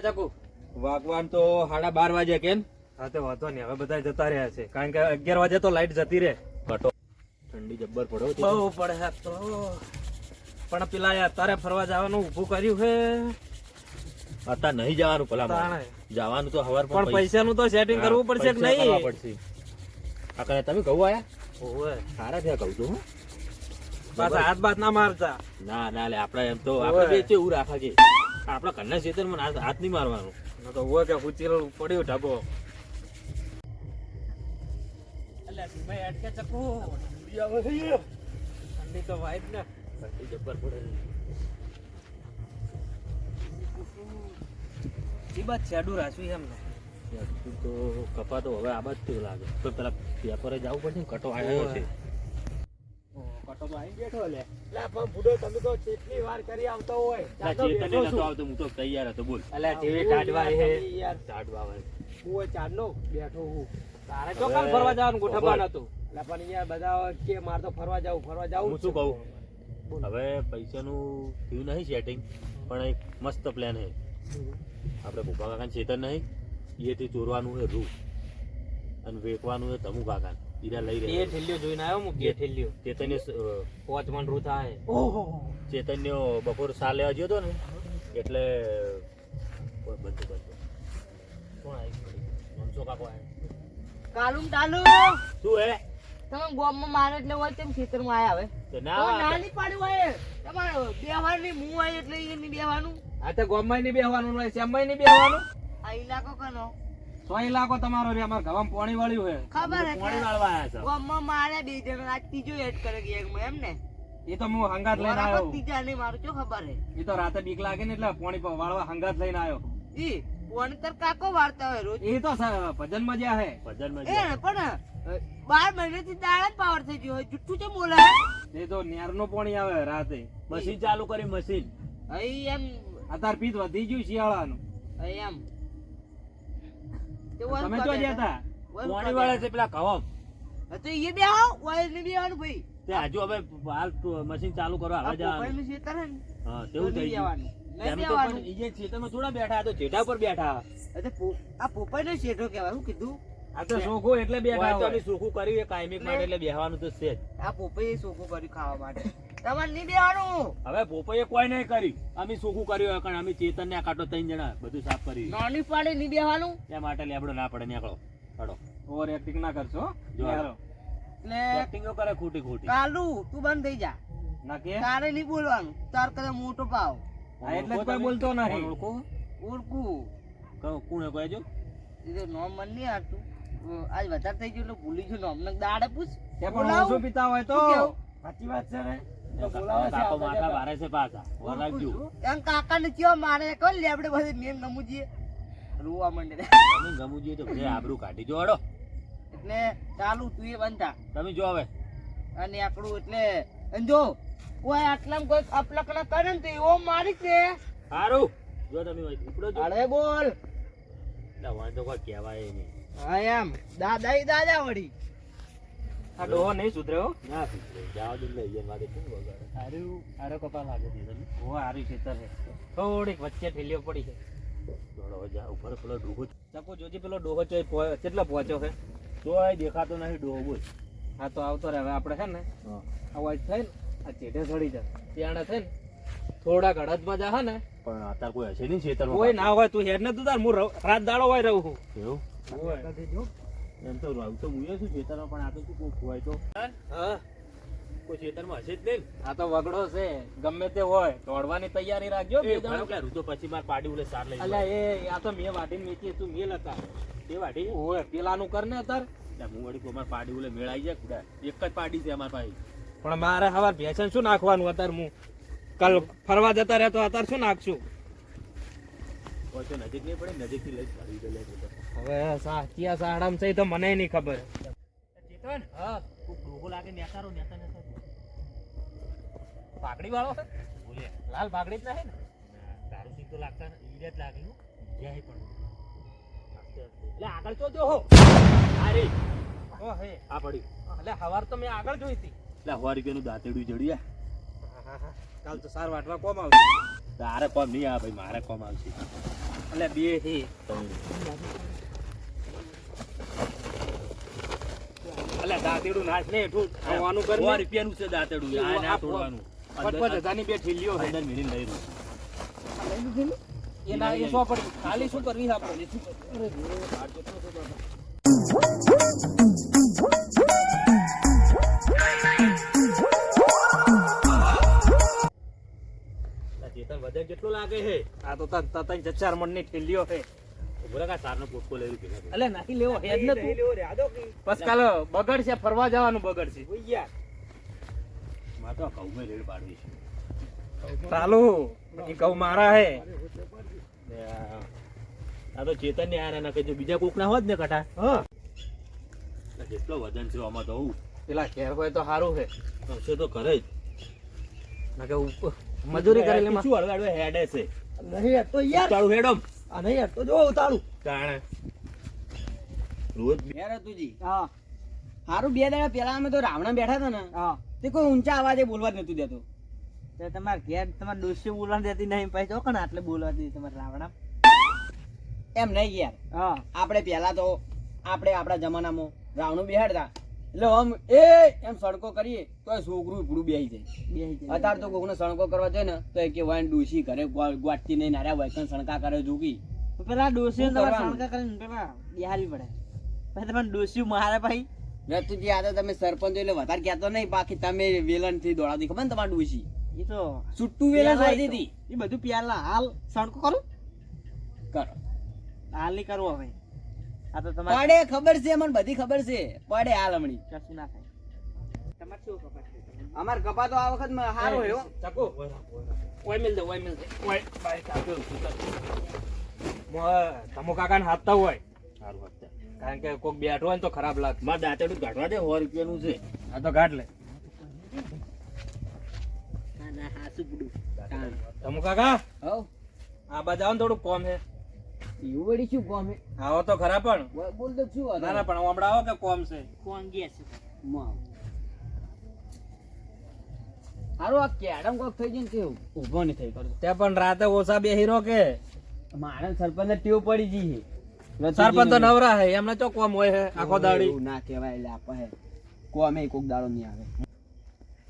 વાગ્યા ચકુ? વાગવાન તો 12:30 વાગે કેમ? હા તો વાંધો નહીં, હવે બધા જતા રહ્યા છે, કારણ કે 11 વાગે તો લાઈટ જતી રહે. કટો ઠંડી જબ્બર પડો બહુ પડે છે તો. પણ પેલા અત્યારે ફરવા જવાનું ઊભું કર્યું છે. અત્યારે નહીં જવાનું ભલા તાણે. જવાનું તો હવાર પણ પૈસાનું તો સેટિંગ કરવું પડશે કે નહીં? પડશે. આ કને તમે કહું આયા? ઓવે. સારા થયા કહું છું. પાછા હાથ બાત ના મારતા. ના ના લે આપણે એમ તો આપણે બે કેવું રાખા કે આપણા ઘરના ખેતરમાં હાથ નહીં મારવાનું. તો હોય કે ઉચીલ પડ્યું ઢગો. અલ્યા ભાઈ અટકે ચકુ. ઠંડી તો વાઈટ ને. ઠંડી જબ્બર પડે. ઈ બાદ છેડું રાખ્યું એમ ને. તો કપા તો હવે આ બાદ કેવું લાગે તો પેલા પેપરે જવું પડશે ને કટો આવ્યો છે. કટો તો આવી બેઠો લે. લા પણ બુડો તમે તો કેટલી વાર કરી આવતો હોય. ચેતને નતો આવતો, હું તો તૈયાર હતો. બોલ. અલ્યા ટીવી કાઢવા હે યાર ટાઢવા આવે. હું ચારનો બેઠો હું. તારે તો કાલ ફરવા જવાનું ગોઠવવાનું હતું. લા પણ યાર બધા કે માર તો ફરવા જાવું હું શું કહું, હવે પૈસાનું થયું નહીં સેટિંગ, પણ એક મસ્ત પ્લાન છે. આપણે ભૂપા કાકાને ચેતન નહીં, એથી ચોરવાનું છે રૂ અને વેચવાનું છે તમુ કાકાને. ઈરા લઈ રહ્યા. એ ઠેલ્યો જોઈને આવ્યો હું. કે ઠેલ્યો ચેતન્ય 5 મણ રૂ થાય. ઓહો. ચેતન્ય બપોર સા લેવા ગયો હતો ને એટલે બંધ કોણ આવી? મનસો કાકો આવ્યો. કાલુમ ટાલુ શું હે? તમે ગોમમાં મારે એટલે હોય તેમ ખેતરમાં આયા હવે તે તો ના નાની પાડી હોય તમારે બેહવાની મું હોય એટલે એ નહીં બેહવાનું. આ તો ગોમમાં નહીં બેહવાનું હોય, શ્યામમાં નહીં બેહવાનું. આ ઇલાકો કનો 100 લાખો તમારો રે. અમાર ગામમાં પાણી વાળ્યું છે. ખબર હે પાણી વાળવા આવ્યા છે. ગોમમાં મારે બે જણ આજ ત્રીજો એડ કરે કે એકમાં એમ ને એ તો હું હંગાત લઈને બરાબર આવ્યો. ત્રીજા નહીં મારું શું ખબર હે એ તો રાતે બીક લાગે ને એટલે પાણી વાળવા હંગાત લઈને આવ્યો. ઈ પોણી તર કાકો વાળતા હોય રોજ એ તો ભજનમાં જ્યાં હે. ભજનમાં એ પણ 12 મહિનાથી દાળ જ પાવર થઈ ગયો હોય. જુઠ્ઠું છે બોલે એ તો નેરનું પાણી આવે રાતે. મશીન ચાલુ કરી મશીન. અહીં એમ અત્યારે પીત વધી ગયું શિયાળાનું. અહીં એમ તમે તો જતા પાણી વાળા છે પેલા કવમ. તો એ બેહો ઓય નહીં બેહવાનું ભાઈ. તે હજુ હવે હાલ મશીન ચાલુ કરો આ હવે જા. પોપાઈનું ખેતર હે ને હા તેવું થઈ ગયું. નહીં એમ તો બેહવાનું. પણ ઈ જે ખેતરમાં થોડા બેઠા આ તો જેઠા પર બેઠા. આ પોપાઈનો શેઠો કહેવાય. શું કીધું? આ તો સોખો એટલે બેઠા હોય તો અમે હોય. સુખું કર્યું એ કાયમિક માટે એટલે બેહવાનું તો છે જ. આ પોપાઈ સોખું કર્યું ખાવા માટે. તમારે નહીં બેહવાનું. હવે પોપઈએ કોઈ નહીં કરી, અમે સુખું કર્યું કારણ અમે ચેતન ને કાઢો 3 જણા બધું સાફ કર્યું. નાની પાડે નહીં બેહવાનું. એ માટે લેબડો ના પડે નીકળો કાઢો. ઓવર એક્ટિંગ ના કરશો હો. જો યારો. એટલે એક્ટિંગો કરે ખોટી ખોટી. કાલુ તું બંધ થઈ જા. ના કે તારે નહીં બોલવાનું. તાર કદા મોટો પાવ આ એટલે જ કોઈ બોલતો નહીં. ઓળખો ઓળખું. કોણ કોઈ જો એ તો નોમ મન નહીં આવતું. આજ વધારે થઈ ગયું એટલે ભૂલી ગયું નોમ. ને દાડે પૂછ. તે પણ બોલાવું? ઓછું પીતા હોય તો શું કેવું? સાચી વાત છે ને. તો કાકો બોલાવે છે કાકો આપણે માથા જતા. ભારે છે પાછા ઓર રાખજો. એમ કાકાને કયો મારે કોણ લે આપણે બધે મેમ નમુજીએ રોવા માંડે રે. તમે ગમું જોઈએ તો ભલે આબરૂ કાઢી જો હડો. એટલે ચાલુ તું એ બનતા તમે જો હવે અને આકડું એટલે અને જો કોઈ આટલામાં કોઈ અપલકના કરે ને તો એવો મારી છે. સારું જો તમે ઉપડો જો. અરે બોલ. એટલે વાંધો કોઈ કહેવાય નહીં. હા એમ દાદા ઈ દાદા વળી. આ ડોહો નહીં સુધર્યો. ના સુધરે. જાવા દે લઈ જાય મારે શું વગાડે. સારું કપા લાગે છે તમે. ઓ હારી ખેતર છે. થોડીક વચ્ચે ઠેલીઓ પડી છે. જોડો જા ઉપર પેલો ડૂહો ચકો જોજે પેલો ડોહો કેટલો પહોંચ્યો છે. તોય દેખાતો નહીં ડોહો બોલ. હા તો આવતો રહે. હવે આપણે છે ને હા અવાજ થાય ને આ ચેઢે ચડી જાય ત્યાં છે ને થોડા ગળદમાં જા ને પણ અત્યારે કોઈ હશે નહીં ખેતરમાં. કોઈ ના હોય તું હેડ ને તું તાર હું રાત દાડો હોય રહું છું. એવું એમ તો રહું તો હું શું ખેતરમાં પણ આ તો શું કોક હોય તો હા કોઈ ખેતરમાં હશે જ નહીં. આ તો વગડો છે ગમે તે હોય દોડવાની તૈયારી રાખજો. બે દાડો એટલે રૂ તો પછી માર પાડી ઉલે સાર લઈ અલ્યા એ આ તો મેં વાટીને મેચી તું મેલ હતા એ વાડી ઓય પેલાનું કર ને અત્યારે. એટલે હું વળી અમાર પાડી ઉલે મેળાઈ જાય ખુદા એક જ પાડી છે અમાર પાસે. પણ મારે હવે ભેસન શું નાખવાનું અત્યારે હું કાલ ફરવા જતા રહે તો અત્યારે શું નાખશું. કોઈ તો નજીક નહીં પડે નજીકથી લઈ ફરી ગયેલે છે. હવે સાચિયા સાડામ છે તો મને નહીં ખબર. ચેતન હા કોક ડોહો લાગે નેતારો નેતા નેતા પાકડી વાળો છે બોલે લાલ પાઘડી જ નહીં ને. તારું સિંગ તો લાગતા ઈડે જ લાગ્યું જાય પણ એટલે આગળ તો જો હો અરે ઓ હે આ પડી એટલે હવાર તો મેં આગળ જોઈ હતી. એટલે 100 રૂપિયાનું દાંતેડું જડ્યા. કાલ તો સાર વાટવા કોમ આવશે. તારે કોમ નહીં આવે ભાઈ મારે કોમ આવશે. એટલે બે હે એટલે દાંતેડું નાચ ને એટલું આવવાનું કર ને. રૂપિયાનું છે દાંતેડું આ ના તોડવાનું 50,000 ની બે ઠેલીઓ છે. અંદર મિલી લઈ રહ્યું એના એ સો પડી ખાલી શું કરવી છે આપણે શું કરવી? ચેતન વજન કેટલું લાગે છે આ તો તન 4 મણ ની ઠેલીઓ છે. ઉભરા કા તારનો પોટકો લઈ રહ્યું એટલે નાખી લેવો હેડ ને તું બસ કાલ બગડશે ફરવા જવાનું બગડશે માં તો ઘઉં રેડ પાડવી છે ચાલુ એ કહું મારા હે આ તો ચેતન ને આના ના જો બીજા કોક ના હોત ને કટા હા જેટલો વજન છે આમાં તો હું પેલા ઘેર હોય તો સારું છે હશે તો કરે જ ના કે મજૂરી કરેલી માં શું હળવે હેડે છે નહીં યાર તો યાર તારું હેડમ આ નહીં યાર તો જો ઉતારું તાણે રોજ યાર હતુજી હા હારું 2 દાડા પહેલા અમે તો રાવણા બેઠા હતા ને હા તે કોઈ ઊંચા અવાજે બોલવા જ નતું દેતું. તો તમારે ઘેર તમારે ડોસી બોલવા દેતી નહીં પછી તો કણ આટલે બોલવા દેતી તમારે રાવણા એમ નહીં યાર, હા આપણે પહેલા તો આપણે આપણા જમાનામાં રાવણું બેહાડતા એટલે આમ એ એમ સડકો કરીએ તો એ છોકરું ભૂડું બેસી જાય. બેહી જાય. અત્યારે તો કોકને સણકો કરવા જાય ને તો એ કે વાઈન ડૂસી ઘરે ગોટતી નહીં નાર્યા વૈકન સણકા કરે ઝૂકી. તો પેલા ડોસી શું તમારે કરવાનું? સણકા કરીને પેલા બિહારી પડે પછી તમારે ડોસી મારે ભાઈ રતુજી આ તો તમે સરપંચ એટલે વધારે કહેતો નહીં, બાકી તમે વેલણ થી દોડાવતી ખબર ને તમારે ડૂસી એ તો છૂટું વેલણ પેલા સોધી હતી. એ બધું પેલા હાલ સણકો કરું કરો હાલ નહીં કરવું હવે આ તો તમારે પડે ખબર છે, મને બધી ખબર છે, પડે હાલ હમણી. કશું ના થાય તમારે શું ખબર છે? અમાર કપા તો આ વખત હારો રહ્યો. ચકો ઓય મિલ દે ઓય બાય કાપ્યો તમો કાકાને હાથતા હોય સારું વાગતા કારણ કે કોક બેઠો હોય ને તો ખરાબ લાગે. મારે દાંતેડું કાઢવા દે 100 રૂપિયાનું છે આ તો ગાઢ લે ના ના હાસુ બુડું તમો કાકા હવ આ બાજુ આવો ને થોડું કોમ છે. એવું વળી શું કોમ હે? આવો તો ખરા પણ બોલ તો શું હતું? ના ના પણ હમણાં આવો કે કોમ છે. કોણ ગયા છે માં. હારું આ કેડમ કોક થઈ ગયું ને તે ઊભો નહીં થઈ કરતો. તે પણ રાતે ઓછા બે હીરો કે મારે સરપંચ ને ટેવ પડી ગઈ છે. સરપંચ તો નવરા હે એમને ચો કોમ હોય હે આખો દાડી. એવું ના કહેવાય એટલે આપા હે કોમે કોક દાડો નહીં આવે.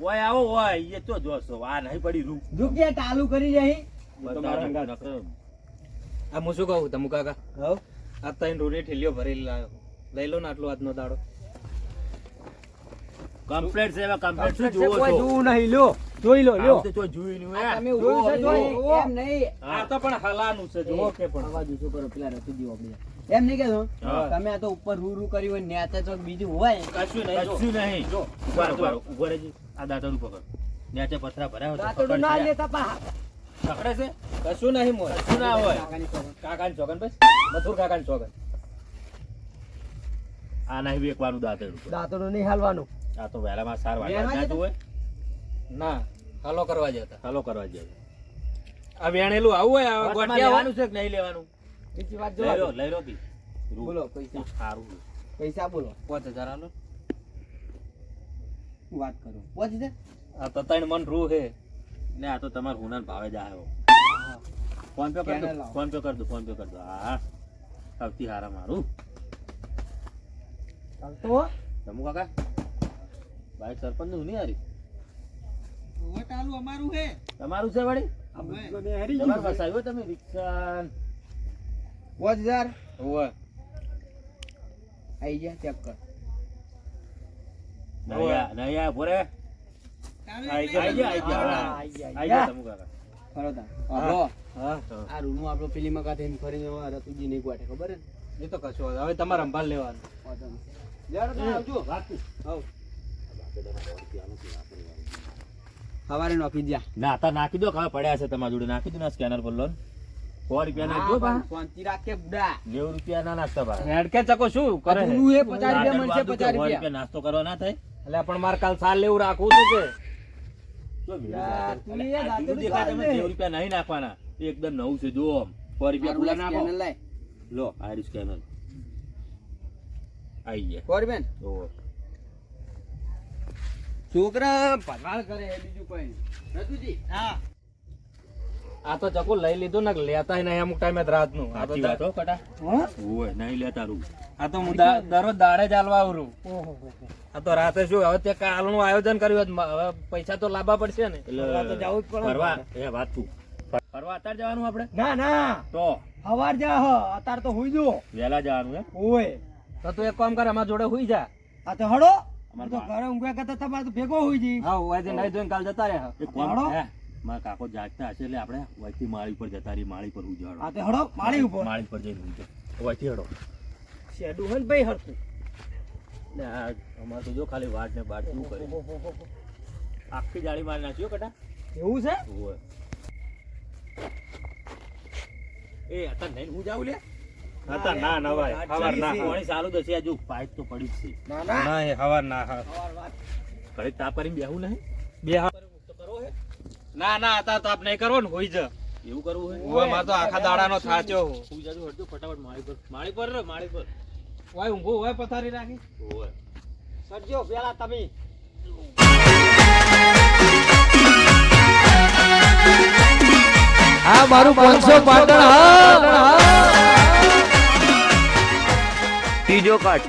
ઓય આવો ઓય એ તો જોશો આ નહીં પડી રૂ જો કે ચાલુ કરી રહી. આ હું શું કહું તમુ કાકા હવ આ તઈને રૂની ઠેલીઓ ભરેલી લાવ્યો લઈ લો ને આટલો આજનો દાડો. કમ્પ્લીટ છે એવા કમ્પ્લીટ શું જોવો છો જોવું નહીં લ્યો જોઈ લો આવું તો કોઈ જોયું નહીં હોય તમે જોયું છે જોઈ? એમ નહીં. આ તો પણ હલાનું છે જોવો કે પણ અવાજ ઓછો કરો પેલા રતુજી આપણે. એમ નહીં કેતો હા. તમે આ તો ઉપર રૂ કર્યું હોય નેચે તો બીજું હોય. કશું નહીં જો. કશું નહીં જો ઉભા રહેજી આ દાંતડું પકડ ન્યાચે પથરા ભરાયો છે દાંતરડું ના લેતા પા. પકડે છે કશું નહીં મોય કશું ના હોય કાકાની સોગંદ. કાકાની ચોગન બસ મથુર કાકાની ચોગન આ નહીં વેકવાનું દાંતડું દાંતડું નહીં હાલવાનું આ તો વહેલામાં સાર વેણવા વાગ્યા જતા? હોય ના હાલો કરવા જતા હાલો કરવા જાય આ વેણેલું આવું હોય આ ગોટિયા હોય લેવાનું છે કે નહીં લેવાનું બીજી વાત લઈ લો જો. લઈ લો કી રૂ. બોલો પૈસા. સારું પૈસા બોલો. 5000 હાલો હું વાત કરું. પહોંચી જા. આ તો તણ મન રૂ હે ને આ તો તમારા હુનાર ભાવે જ આવ્યો ફોન પે કર સ્કેનર દો લાવો. ફોન પે કર દો ફોન પે કર દો હા સૌથી હારા મારું ચાલતો તમુ કાકા ભાઈ સરપંચ નું નહીં હારી વોટ આલુ અમારું હે તમારું છે વળી તમારે વસાવ્યો તમે રિક્ષા 5000 ઓય આઈ જા ચેક કર. નહીં આ ભોરે આઈ જા આઈ જા તમુ કાકા ખરો તા. અબો હા આ રૂમ માં આપણો પેલી મકા થઈને ફરીને રતુજી નહીં ગોઠે ખબર હે ને? એ તો કશું વાંધો. હવે તમારે સંભાળ લેવાનું વાંધો નહીં. લેવડો તમે આવજો. હવ. સવારે નોખી જા. ના તા નાખી દો ખાવા પડ્યા છે તમારા જોડે નાખી દો ના સ્કેનર પર લોન 100 રૂપિયા નાખજો બા શાંતિ રાખે બુડા. 90 રૂપિયા ના નાખતા બા હેડ કે ચકો શું કરે છે? રૂ એ 50 રૂપિયા મળશે, 50 100 રૂપિયા. રૂપિયા નાસ્તો કરવા ના થાય એટલે પણ મારે કાલ સાલ લેવું રાખવું તું કે યાર, તું એ આ દાંતેડું જુદું દેખાય તમે ચાલે. 90 રૂપિયા નહીં નાખવાના એકદમ નવું છે જો 100 રૂપિયા આ પૂરા રૂલા નાખો સ્કેનર લાય. લો આ સ્કેનર આઈ ગયા ફોરમેન, તો છોકરા ભગાડ કરે એ બીજું કોઈ નહીં. રતુજી, હા આ તો ચકુ લઈ લીધું ને લેતા નહીં અમુક ટાઈમે રાતનું. આ તો સાચી વાત હો કટા હા? ઓય નહીં લે તારું આ તો હું દરરોજ દાડે જ હાલવા આવરું. આ તો રાતે શું હવે તે કાલનું આયોજન કર્યું હોત, હવે પૈસા તો લાવવા પડશે ને. ફરવા તો જવું જ પડે ને. ફરવા એ વાત તું ફરવા અત્યારે જવાનું આપણે ના ના તો સવાર જા હ અત્યારે તો હુઈ જો વહેલા જવાનું એમ ઓય તો તું એક કામ કર, અમારા જોડે હુઈ જા. આ તો હડો અમાર તો ઘરે ઊંઘ્યા કરતા તમારે તો ભેગો હુઈ જી હા હોવાથી નહીં જોઈને કાલ જતા રહ્યા. એ કોણ હાલો. હે મારા કાકો જાગતા હશે એટલે આપણે વહીથી માળી પર જતા રહી માળી પર ઉજાડો આ તો હડો માળી ઉપર માળી પર જઈને ઉજો વહીથી હડો શેડું હોય ને ભાઈ હરતું ને આ અમારે તો જો ખાલી વાટ ને બાટ શું કરે આખી જાળી મારી નાખ્યો કટા એવું છે ઓય એ અત્યારે નહીં હું જાઉં લે અત્યારે ના નવાય, હવાર ના. પાણી ચાલુ દશે હજુ પાઇપ તો પડી જ છે ના ના ના એ હવાર ના. સવાર વાત ઘડીક તાપ કરીને બેહવું નહીં બે ના ના હતા તો આપ નહીં કરવો ને હોઈ જા. એવું કરવું હોય ઓય માર તો આખા દાડાનો થાચ્યો હું. હું જાજુ હટજો ફટાફટ માળી પર માળી પર ઓય ઊંઘો ઓય પથારી રાખી. ઓય સરજો પેલા તમે હા મારું 500 પાટણ. હા ત્રીજો કટ